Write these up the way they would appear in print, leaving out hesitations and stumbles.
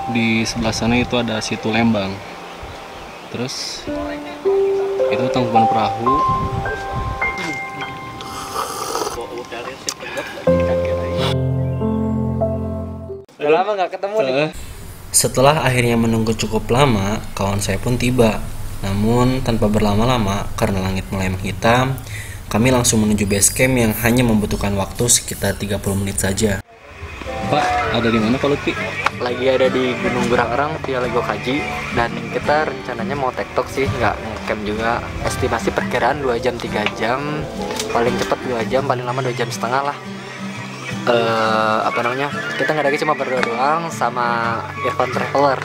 Di sebelah sana itu ada situ Lembang. Terus itu tangkuban perahu. Udah lama nggak ketemu nih. Setelah akhirnya menunggu cukup lama, kawan saya pun tiba. Namun tanpa berlama-lama karena langit mulai menghitam, kami langsung menuju base camp yang hanya membutuhkan waktu sekitar 30 menit saja. Pak, ada di mana Pak Lutfi? Lagi ada di Gunung Burangrang via Lego Kaji, dan kita rencananya mau tektok sih, nggak ngecamp juga. Estimasi perkiraan 2 jam 3 jam, paling cepat 2 jam, paling lama 2 jam setengah lah. Kita nggak ada, cuma berdua doang sama Irfan Traveler.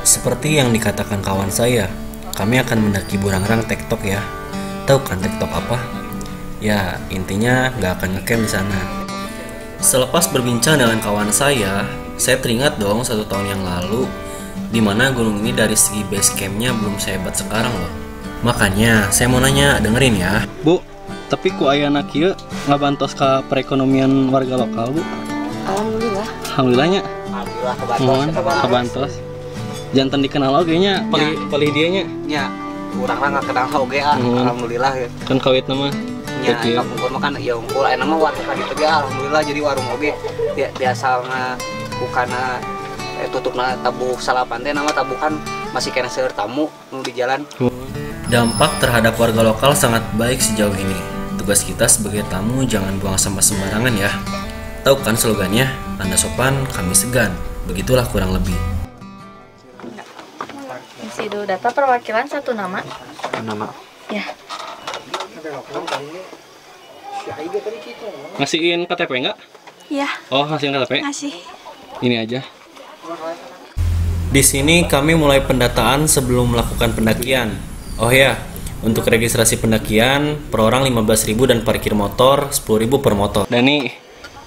Seperti yang dikatakan kawan saya, kami akan mendaki Burangrang tektok ya. Tahu kan tektok apa? Ya, intinya nggak akan ngecamp di sana. Selepas berbincang dengan kawan saya teringat dong 1 tahun yang lalu, dimana gunung ini dari segi base campnya belum sehebat sekarang loh. Makanya saya mau nanya, dengerin ya. Bu, tapi ku aya anak ieu ngabantos ka perekonomian warga lokal, Bu? Alhamdulillah. Alhamdulillahnya. Alhamdulillah Kabantos. Jantan dikenal oge nya, palih dieu nya. Ya, urang nggak kenal oge alhamdulillah ya. Kan kawit nama. Ya, kampung mah kan ya unggul aya nama warteg ka ditu ge alhamdulillah, jadi warung oge biasa mah bukana tutupna tabuh salapan teh nama tabuhan masih kena seueur tamu nu di jalan. Dampak terhadap warga lokal sangat baik sejauh ini. Tugas kita sebagai tamu jangan buang sampah sembarangan ya. Tahu kan slogannya? Anda sopan, kami segan. Begitulah kurang lebih. Isi dulu data perwakilan 1 nama. Nama. Ya. Ngasihin KTP enggak? Ya, Oh, ngasihin KTP. ngasih. Ini aja. Di sini kami mulai pendataan sebelum melakukan pendakian. Oh ya, untuk registrasi pendakian per orang 15.000 dan parkir motor 10.000 per motor. Dani,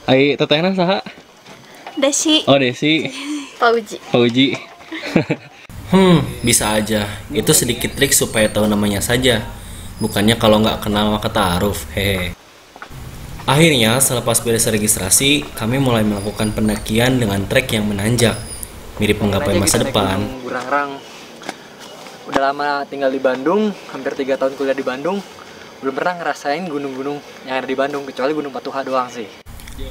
ai tetehna saha? Desi. Oh, Desi. Pak Uji. Pak Uji. Bisa aja. Itu sedikit trik supaya tahu namanya saja. Bukannya kalau nggak kenal maka ta'aruf. Hehe. Akhirnya, selepas beres registrasi, kami mulai melakukan pendakian dengan trek yang menanjak, mirip menggapai masa depan. Burangrang. Udah lama tinggal di Bandung, hampir 3 tahun kuliah di Bandung, belum pernah ngerasain gunung-gunung yang ada di Bandung, kecuali Gunung Patuha doang sih.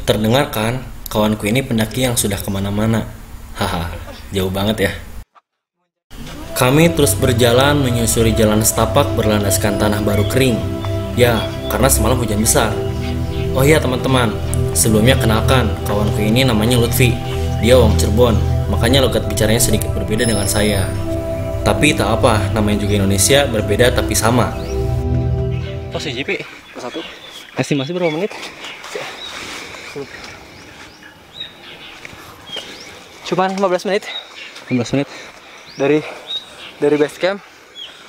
Terdengar kan, kawanku ini pendaki yang sudah kemana-mana. Haha, jauh banget ya. Kami terus berjalan menyusuri jalan setapak berlandaskan tanah baru kering. Ya, karena semalam hujan besar. Oh iya teman-teman, sebelumnya kenalkan, kawanku ini namanya Lutfi. Dia orang Cirebon, makanya logat bicaranya sedikit berbeda dengan saya. Tapi tak apa, namanya juga Indonesia, berbeda tapi sama. Posisi Pi. Satu. Estimasi berapa menit? Cuman 15 menit 15 menit. dari base camp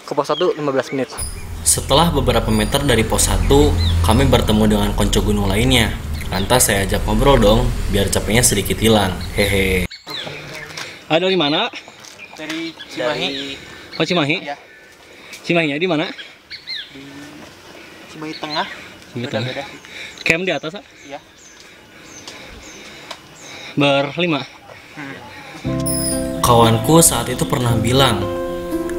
ke pos 1 15 menit. Setelah beberapa meter dari pos 1, kami bertemu dengan konco gunung lainnya. Lantas saya ajak ngobrol dong, biar capeknya sedikit hilang. Hehe. Ada di mana? Dari Cimahi. Oh, Cimahi. Iya. Cimahinya di mana? Di Cimahi Tengah. Beda-beda. Camp di atas, ah? Iya. Berlima. Kawanku saat itu pernah bilang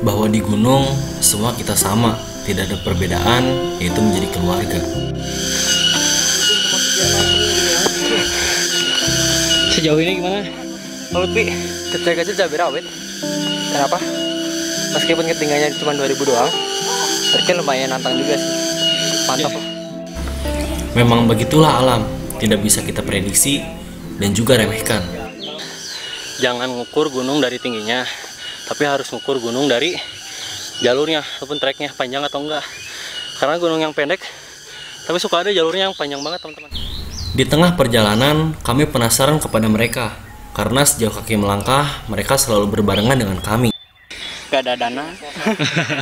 bahwa di gunung semua kita sama, tidak ada perbedaan, yaitu menjadi keluarga. Sejauh ini gimana? Menurut Pi, kecil-kecil cabai rawit. Kenapa? Meskipun ketinggiannya cuma 2000 doang, tapi lumayan nantang juga sih. Mantap loh. Memang begitulah alam, tidak bisa kita prediksi dan juga remehkan. Jangan ngukur gunung dari tingginya, tapi harus ngukur gunung dari jalurnya ataupun treknya panjang atau enggak. Karena gunung yang pendek, tapi suka ada jalurnya yang panjang banget teman-teman. Di tengah perjalanan, kami penasaran kepada mereka, karena sejauh kaki melangkah, mereka selalu berbarengan dengan kami. Gak ada dana.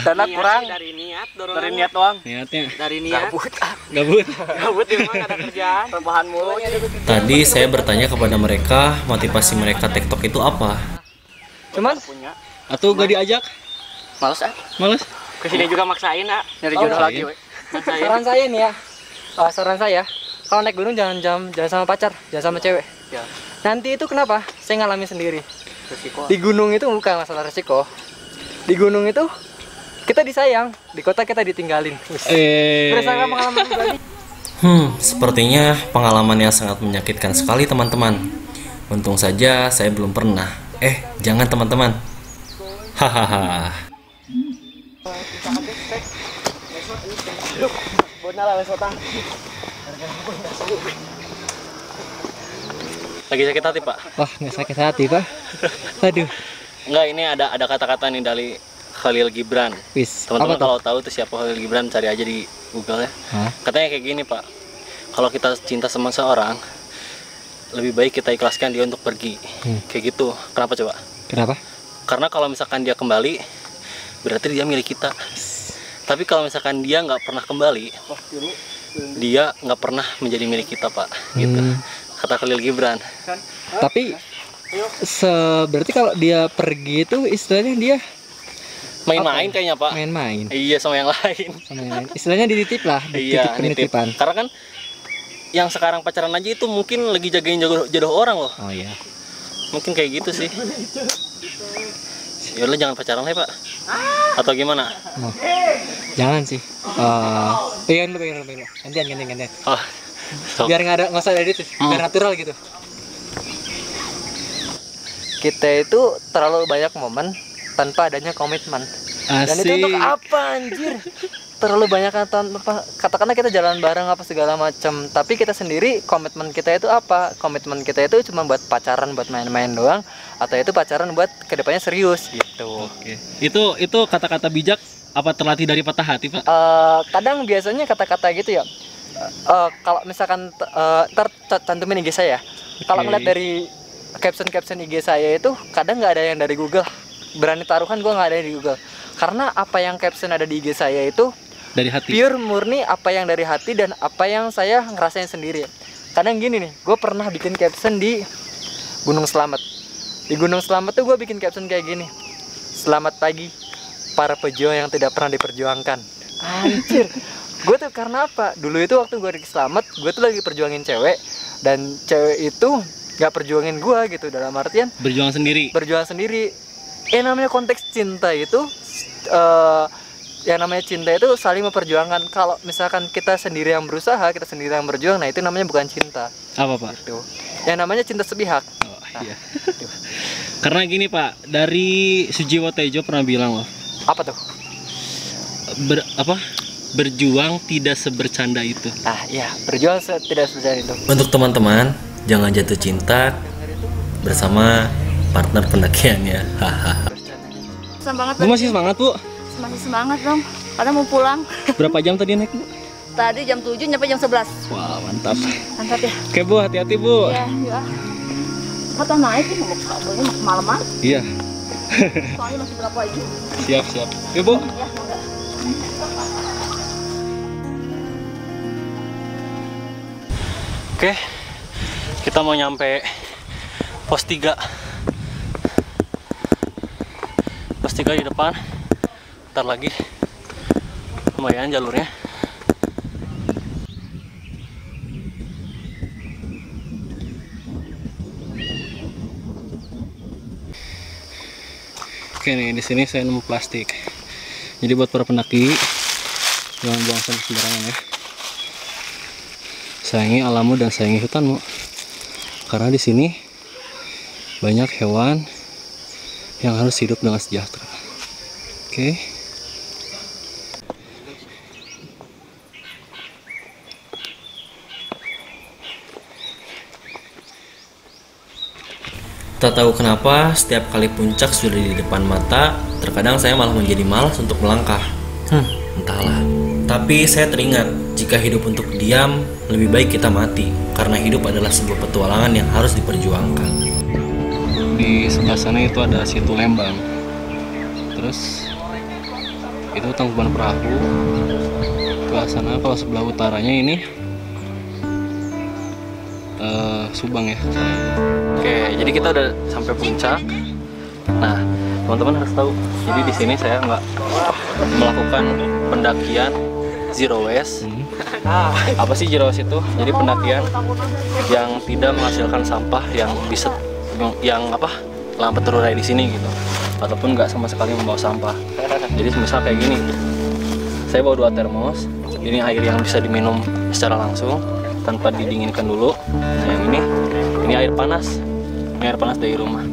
Dana kurang. Dari niat doang. Niatnya Dari niat. gabut. Gabut di mana ada kerjaan. Rebahan mulu. Tadi saya bertanya kepada mereka, motivasi mereka tektok itu apa? Cuman Atau gak diajak? males ah. Males? Kesini juga maksain ah. Nyari jodoh maksain. lagi we. Saran saya nih ya. Saran saya, kalau naik gunung jangan sama pacar, jangan sama cewek. Ya. Nanti itu kenapa? Saya ngalami sendiri. Resiko. Di gunung itu bukan masalah resiko. Di gunung itu kita disayang, di kota kita ditinggalin. Berdasarkan pengalaman pribadi. Sepertinya pengalaman yang sangat menyakitkan sekali teman-teman. Untung saja saya belum pernah. Jangan teman-teman. Hahaha. Lagi sakit hati, Pak? Wah, nggak sakit hati, Pak. Aduh. Enggak, ini ada kata-kata nih dari Khalil Gibran. Wis. Teman-teman kalau tahu tuh siapa Khalil Gibran, cari aja di Google ya. Katanya kayak gini, Pak. Kalau kita cinta sama seorang, lebih baik kita ikhlaskan dia untuk pergi. Kayak gitu. Kenapa coba? Kenapa? Karena kalau misalkan dia kembali, berarti dia milik kita. Tapi kalau misalkan dia nggak pernah kembali, dia nggak pernah menjadi milik kita, Pak. Gitu. Kata Khalil Gibran. Tapi berarti kalau dia pergi itu istilahnya dia Main-main kayaknya, Pak. main-main. Iya, sama yang lain. Sama yang lain. Istilahnya dititip lah, Iya, dititip penitipan. Karena kan yang sekarang pacaran aja itu mungkin lagi jagain jodoh orang loh. Oh iya. Mungkin kayak gitu sih. Yaudah jangan pacaran lah ya, Pak. Atau gimana? Oh. Jangan sih. Pengen lu. Gantian. Oh, so. Biar nggak usah ada itu, biar natural gitu. Kita itu terlalu banyak momen tanpa adanya komitmen. Dan itu untuk apa anjir? Terlalu banyak katakanlah kita jalan bareng apa segala macam, tapi kita sendiri komitmen kita itu apa? Komitmen kita itu cuma buat pacaran, buat main-main doang, atau itu pacaran buat kedepannya serius gitu. Oke. Itu kata-kata bijak apa terlatih dari patah hati, Pak? Kadang biasanya kata-kata gitu ya. Kalau misalkan cantumin IG saya, kalau ngeliat dari caption IG saya itu kadang nggak ada yang dari Google. Berani taruhan gue nggak ada yang di Google, karena apa yang caption ada di IG saya itu Dari hati. pure murni apa yang dari hati dan apa yang saya ngerasain sendiri. Kadang gini nih, gue pernah bikin caption di Gunung Slamet. Di Gunung Slamet tuh gue bikin caption kayak gini: selamat pagi para pejuang yang tidak pernah diperjuangkan. Anjir, gue tuh karena apa? Dulu itu waktu gue di Slamet, gue tuh lagi perjuangin cewek, dan cewek itu gak perjuangin gue gitu, dalam artian Berjuang sendiri. berjuang sendiri. Namanya konteks cinta itu yang namanya cinta itu saling memperjuangkan. Kalau misalkan kita sendiri yang berusaha, kita sendiri yang berjuang, nah itu namanya bukan cinta. Apa, Pak? Gitu. Yang namanya cinta sepihak. Oh, iya. Karena gini, Pak, dari Sujiwo Tejo pernah bilang loh. Apa tuh? Berjuang tidak sebercanda itu. Iya, berjuang tidak seperti itu. Untuk teman-teman, jangan jatuh cinta bersama partner pendakiannya. Hahaha. Semangat. Bu masih semangat, Bu? Masih semangat dong. Karena mau pulang. Berapa jam tadi naik, Bu? Tadi jam 7 nyampe jam 11. Wah, mantap. Mantap ya. Oke, Bu, hati-hati, Bu. Iya. Kata naik nih mau kemalaman. Iya. Soalnya masih berapa lagi? Siap. Oke, Bu. Ya, enggak. Oke. Kita mau nyampe pos 3. Pos 3 di depan. Ntar lagi. Lumayan jalurnya. Oke nih, di sini saya nemu plastik. Jadi buat para pendaki, jangan buang sampah sembarangan ya. Sayangi alammu dan sayangi hutanmu. Karena di sini banyak hewan yang harus hidup dengan sejahtera. Oke. Tak tahu kenapa, setiap kali puncak sudah di depan mata, terkadang saya malah menjadi malas untuk melangkah. Entahlah. Tapi saya teringat, jika hidup untuk diam, lebih baik kita mati. Karena hidup adalah sebuah petualangan yang harus diperjuangkan. Di sebelah sana itu ada situ Lembang. Terus itu Tangkuban Perahu. Ke sana kalau sebelah utaranya ini Subang ya. Oke, jadi kita udah sampai puncak. Nah, teman-teman harus tahu. Jadi di sini saya nggak melakukan pendakian zero waste. Apa sih zero waste itu? Jadi pendakian yang tidak menghasilkan sampah, yang bisa lambat terurai di sini gitu, ataupun nggak sama sekali membawa sampah. Jadi misal kayak gini, saya bawa 2 termos, ini air yang bisa diminum secara langsung tanpa didinginkan dulu. Nah yang ini air panas, dari rumah,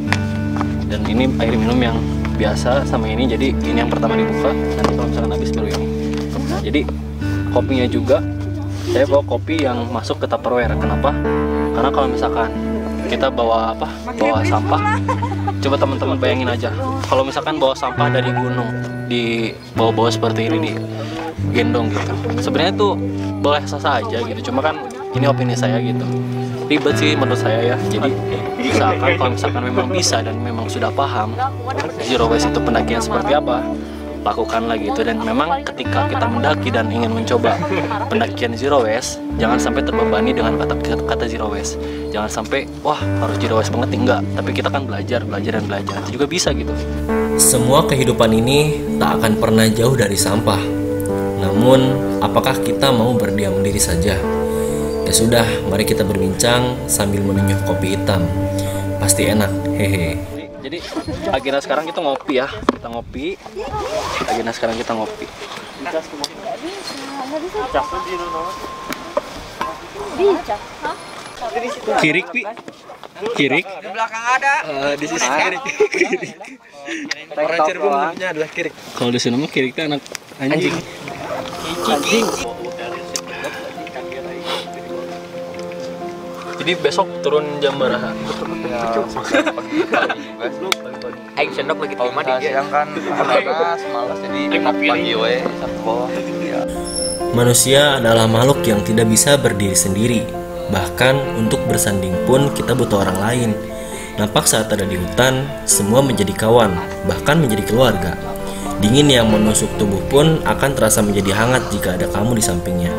dan ini air minum yang biasa sama ini. Jadi ini yang pertama dibuka, nanti kalau misalkan habis baru ini. Nah, jadi kopinya juga saya bawa kopi yang masuk ke Tupperware. Kenapa? Karena kalau misalkan kita bawa sampah, coba teman-teman bayangin aja, kalau misalkan bawa sampah dari gunung di bawa-bawa seperti ini, di gendong gitu, sebenarnya tuh boleh sah aja gitu, cuma kan ini opini saya gitu, ribet sih menurut saya ya. Jadi kalau misalkan memang bisa dan memang sudah paham zero waste itu pendakian seperti apa, lakukanlah gitu. Dan memang ketika kita mendaki dan ingin mencoba pendakian zero waste, jangan sampai terbebani dengan kata zero waste. Jangan sampai wah harus zero waste banget, enggak. Tapi kita kan belajar itu juga bisa gitu. Semua kehidupan ini tak akan pernah jauh dari sampah. Namun, apakah kita mau berdiam diri saja? Ya sudah, mari kita berbincang sambil menenyuh kopi hitam. Pasti enak, hehe. Jadi agenda sekarang kita ngopi ya, Kirik pi, kirik. Di belakang ada. Di sisi kiri. Orang Cirebon namanya adalah kirik. Kalau di sini mah kirik itu anak anjing. Jadi besok turun jam berapa? Aing sendok lagi terima di Siang kan panas, malas jadi pagi we bawah. Manusia adalah makhluk yang tidak bisa berdiri sendiri. Bahkan untuk bersanding pun kita butuh orang lain. Nampak saat ada di hutan, semua menjadi kawan, bahkan menjadi keluarga. Dingin yang menusuk tubuh pun akan terasa menjadi hangat jika ada kamu di sampingnya.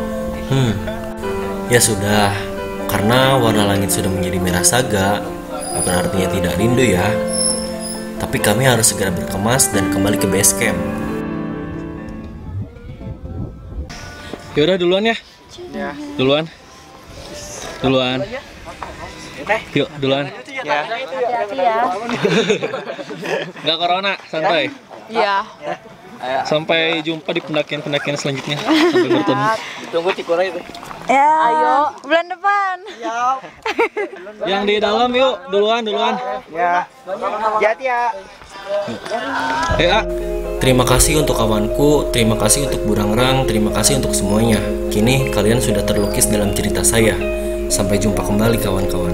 Ya sudah, karena warna langit sudah menjadi merah saga, bukan artinya tidak rindu ya. Tapi kami harus segera berkemas dan kembali ke base camp. Yaudah duluan ya. Duluan. Yuk duluan. Hati-hati ya. Nggak corona, santai. Iya. Sampai jumpa di pendakian selanjutnya. Sampai bertemu. Tunggu Cikura itu. Ya. Ayo. Bulan depan. Yang di dalam yuk, duluan. Ya. Hati ya. Terima kasih untuk kawanku, terima kasih untuk Burangrang, terima kasih untuk semuanya. Kini kalian sudah terlukis dalam cerita saya. Sampai jumpa kembali kawan-kawan.